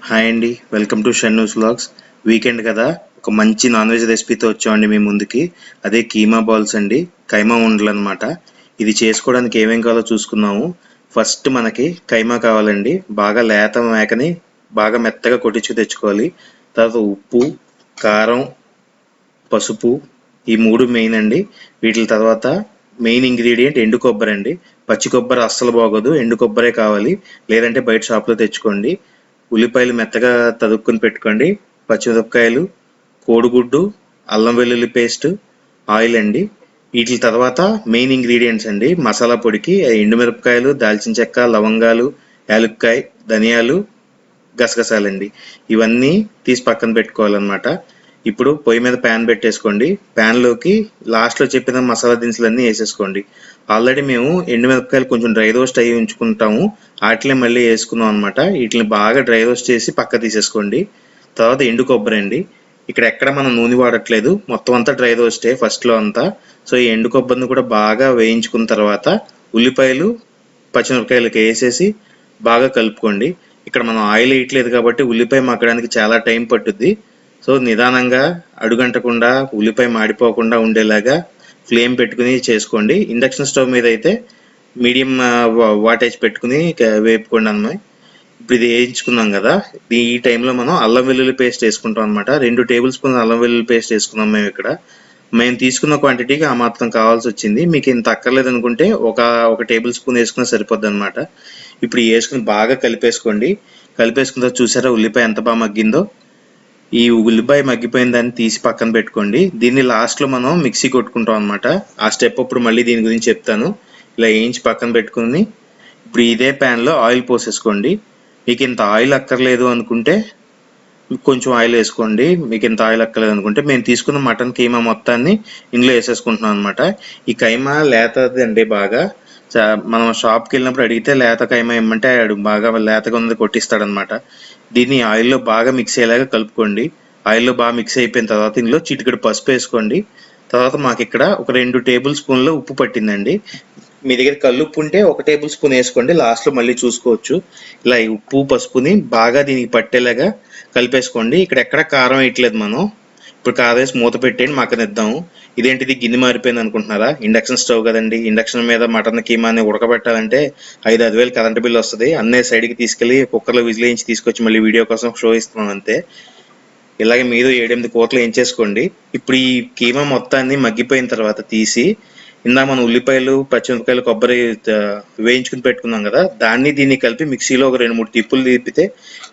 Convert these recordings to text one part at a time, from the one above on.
Hi అండి, welcome to Shannu's vlogs. Weekend కదా, ఒక మంచి నాన్ వెజ్ రెసిపీతో వచ్చామండి మీ ముందుకి. అదే కీమా బాల్స్ అండి, కైమా ఉండలు అనమాట. ఇది చేసుకోవడానికి ఏమేం కావాలో చూసుకుందాము. ఫస్ట్ మనకి కైమా కావాలండి. బాగా లేత మేకని బాగా మెత్తగా కొట్టించి తెచ్చుకోవాలి. తర్వాత ఉప్పు, కారం, పసుపు, ఈ మూడు మెయిన్ అండి. వీటి తర్వాత మెయిన్ ఇంగ్రీడియంట్ ఎండు కొబ్బరి అండి. పచ్చి కొబ్బరి అస్సలు బాగోదు, ఎండు కొబ్బరే కావాలి. లేదంటే బయట షాప్లో తెచ్చుకోండి. ఉల్లిపాయలు మెత్తగా తదుక్కుని పెట్టుకోండి. పచ్చిమిరపకాయలు, కోడిగుడ్డు, అల్లం వెల్లుల్లి పేస్ట్, ఆయిల్ అండి. వీటి తర్వాత మెయిన్ ఇంగ్రీడియంట్స్ అండి. మసాలా పొడికి ఎండుమిరపకాయలు, దాల్చిన చెక్క, లవంగాలు, యాలుక్కాయ, ధనియాలు, గసగసాలండి. ఇవన్నీ తీసి పక్కన పెట్టుకోవాలన్నమాట. ఇప్పుడు పొయ్యి మీద ప్యాన్ పెట్టేసుకోండి. ప్యాన్లోకి లాస్ట్లో చెప్పిన మసాలా దినుసులన్నీ వేసేసుకోండి. ఆల్రెడీ మేము ఎండుమిరపకాయలు కొంచెం డ్రై రోస్ట్ అయ్యి ఉంచుకుంటాము, వాటిని మళ్ళీ వేసుకున్నాం అనమాట. వీటిని బాగా డ్రై రోస్ట్ చేసి పక్క తీసేసుకోండి. తర్వాత ఎండు కొబ్బరి అండి. ఇక్కడ ఎక్కడ మనం నూనె వాడట్లేదు, మొత్తం అంతా డ్రై రోస్టే ఫస్ట్లో అంతా. సో ఈ ఎండు కొబ్బరిని కూడా బాగా వేయించుకున్న తర్వాత ఉల్లిపాయలు, పచ్చిమిరపకాయలకి వేసేసి బాగా కలుపుకోండి. ఇక్కడ మనం ఆయిల్ వేయట్లేదు కాబట్టి ఉల్లిపాయ మగ్గడానికి చాలా టైం పట్టుద్ది. సో నిదానంగా అడుగంటకుండా ఉల్లిపాయ మాడిపోకుండా ఉండేలాగా ఫ్లేమ్ పెట్టుకుని చేసుకోండి. ఇండక్షన్ స్టవ్ మీద అయితే మీడియం వాటేజ్ పెట్టుకుని వేపుకోండి అన్నమాట. ఇప్పుడు ఇది వేయించుకున్నాం కదా, ఈ టైంలో మనం అల్లం వెల్లుల్లి పేస్ట్ వేసుకుంటాం అనమాట. 2 టేబుల్ స్పూన్ అల్లం వెల్లుల్లి పేస్ట్ వేసుకున్నాం మేము ఇక్కడ. మేము తీసుకున్న క్వాంటిటీకి ఆ మాత్రం కావాల్సి వచ్చింది. మీకు ఇంత అక్కర్లేదు అనుకుంటే ఒక టేబుల్ స్పూన్ వేసుకున్నా సరిపోద్ది అనమాట. ఇప్పుడు వేసుకుని బాగా కలిపేసుకోండి. కలిపేసుకున్న తర్వాత చూసారా ఉల్లిపాయ ఎంత బాగా మగ్గిందో. ఈ ఉల్లిపాయ మగ్గిపోయిన దాన్ని తీసి పక్కన పెట్టుకోండి. దీన్ని లాస్ట్లో మనం మిక్సీ కొట్టుకుంటాం అనమాట. ఆ స్టెప్ అప్పుడు మళ్ళీ దీని గురించి చెప్తాను. ఇలా వేయించి పక్కన పెట్టుకుని ఇప్పుడు ఇదే ప్యాన్లో ఆయిల్ పోసేసుకోండి. మీకు ఇంత ఆయిల్ అక్కర్లేదు అనుకుంటే కొంచెం ఆయిల్ వేసుకోండి. మీకు ఇంత ఆయిల్ అక్కర్లేదు అనుకుంటే మేము తీసుకున్న మటన్ కీమా మొత్తాన్ని ఇందులో వేసేసుకుంటున్నాం అనమాట. ఈ కైమా లేతది అండి బాగా. మనం షాప్కి వెళ్ళినప్పుడు అడిగితే లేత కైమా ఇమ్మంటే బాగా లేతగా ఉంది కొట్టిస్తాడనమాట. దీన్ని ఆయిల్లో బాగా మిక్స్ అయ్యేలాగా కలుపుకోండి. ఆయిల్లో బాగా మిక్స్ అయిపోయిన తర్వాత ఇందులో చిటికెడు పసుపు వేసుకోండి. తర్వాత మాకు ఇక్కడ ఒక 2 టేబుల్ స్పూన్లు ఉప్పు పట్టిందండి. మీ దగ్గర కల్లుప్పు ఉంటే 1 టేబుల్ స్పూన్ వేసుకోండి, లాస్ట్లో మళ్ళీ చూసుకోవచ్చు. ఇలా ఈ ఉప్పు పసుపుని బాగా దీనికి పట్టేలాగా కలిపేసుకోండి. ఇక్కడ ఎక్కడ కారం వేయట్లేదు మనం. ఇప్పుడు కారం వేసి మూత పెట్టేయండి, మగ్గనిద్దాము. ఇదేంటిది గిన్నె మారిపోయింది అనుకుంటున్నారా? ఇండక్షన్ స్టవ్ కదండి. ఇండక్షన్ మీద మటన్ కీమాని ఉడకబెట్టాలంటే 5-6 వేలు కరెంట్ బిల్ వస్తుంది. అన్నీ సైడ్కి తీసుకెళ్ళి కుక్కర్లో విజిల్ వేయించి తీసుకొచ్చి మళ్ళీ వీడియో కోసం షో ఇస్తున్నాం అంతే. ఇలాగే మీరు 7-8 కూరలు వేయించేసుకోండి. ఇప్పుడు ఈ కీమా మొత్తాన్ని మగ్గిపోయిన తర్వాత తీసి ఇందాక మనం ఉల్లిపాయలు, పచ్చిమిరపకాయలు, కొబ్బరి వేయించుకుని పెట్టుకున్నాం కదా, దాన్ని దీన్ని కలిపి మిక్సీలో ఒక 2-3 తిప్పులు తిప్పితే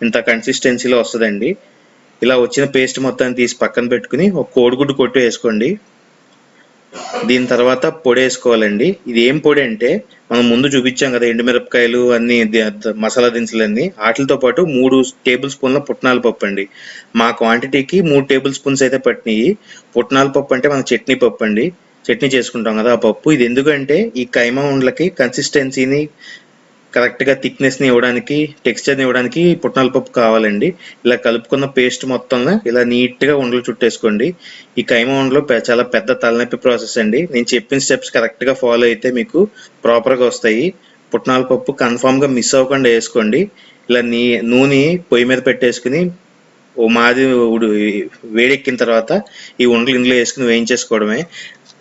ఇంత కన్సిస్టెన్సీలో వస్తుందండి. ఇలా వచ్చిన పేస్ట్ మొత్తాన్ని తీసి పక్కన పెట్టుకుని ఒక కోడిగుడ్డు కొట్టి వేసుకోండి. దీని తర్వాత పొడి వేసుకోవాలండి. ఇది ఏం పొడి అంటే మనం ముందు చూపించాం కదా ఎండుమిరపకాయలు అన్ని మసాలా దినుసులన్నీ, వాటితో పాటు 3 టేబుల్ స్పూన్ల పుట్నాల పప్పు అండి. మా క్వాంటిటీకి 3 టేబుల్ స్పూన్స్ అయితే పట్టినాయి. పుట్నాల పప్పు అంటే మన చట్నీ పప్పు అండి, చట్నీ చేసుకుంటాం కదా ఆ పప్పు. ఇది ఎందుకంటే ఈ కైమా ఉండలకి కన్సిస్టెన్సీని కరెక్ట్గా థిక్నెస్ని ఇవ్వడానికి, టెక్స్చర్ని ఇవ్వడానికి పుట్నాల పప్పు కావాలండి. ఇలా కలుపుకున్న పేస్ట్ మొత్తంలో ఇలా నీట్గా ఉండలు చుట్టేసుకోండి. ఈ కైమా ఉండలు చాలా పెద్ద తలనొప్పి ప్రాసెస్ అండి. నేను చెప్పిన స్టెప్స్ కరెక్ట్గా ఫాలో అయితే మీకు ప్రాపర్గా వస్తాయి. పుట్నాల పప్పు కన్ఫామ్గా మిస్ అవ్వకుండా వేసుకోండి. ఇలా నూనె పొయ్యి మీద పెట్టేసుకుని ఓ మాది వేడెక్కిన తర్వాత ఈ ఉండలు ఇందులో వేసుకుని వేయించేసుకోవడమే.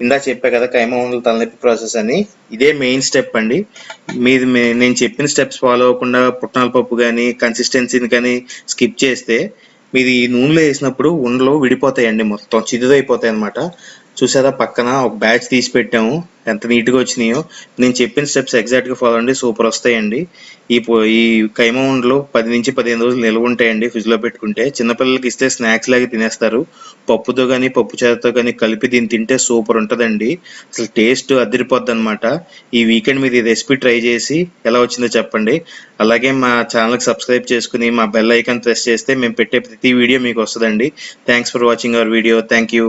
ఇందాక చెప్పా కదా కైమా ఉండలు తలనొప్పి ప్రాసెస్ అని, ఇదే మెయిన్ స్టెప్ అండి. మీది నేను చెప్పిన స్టెప్స్ ఫాలో అవ్వకుండా పుట్నాల పప్పు కానీ కన్సిస్టెన్సీని కానీ స్కిప్ చేస్తే మీది ఈ నూనెలో వేసినప్పుడు ఉండలు విడిపోతాయండి, మొత్తం చిదురైపోతాయి అనమాట. చూసారా పక్కన ఒక బ్యాచ్ తీసి పెట్టాము, ఎంత నీట్గా వచ్చినాయో. నేను చెప్పిన స్టెప్స్ ఎగ్జాక్ట్గా ఫాలో అండి, సూపర్ వస్తాయండి. ఈ కైమా ఉండలు 10 నుంచి 15 రోజులు నిల్వ ఉంటాయండి ఫ్రిడ్జ్లో పెట్టుకుంటే. చిన్నపిల్లలకి ఇస్తే స్నాక్స్ లాగా తినేస్తారు. పప్పుతో కానీ పప్పు చారుతో కానీ కలిపి దీన్ని తింటే సూపర్ ఉంటుందండి. అసలు టేస్ట్ అదిరిపోద్ది అనమాట. ఈ వీకెండ్ మీద ఈ రెసిపీ ట్రై చేసి ఎలా వచ్చిందో చెప్పండి. అలాగే మా ఛానల్కి సబ్స్క్రైబ్ చేసుకుని మా బెల్ ఐకాన్ ప్రెస్ చేస్తే మేము పెట్టే ప్రతి వీడియో మీకు వస్తుందండి. Thanks for watching our video. Thank you.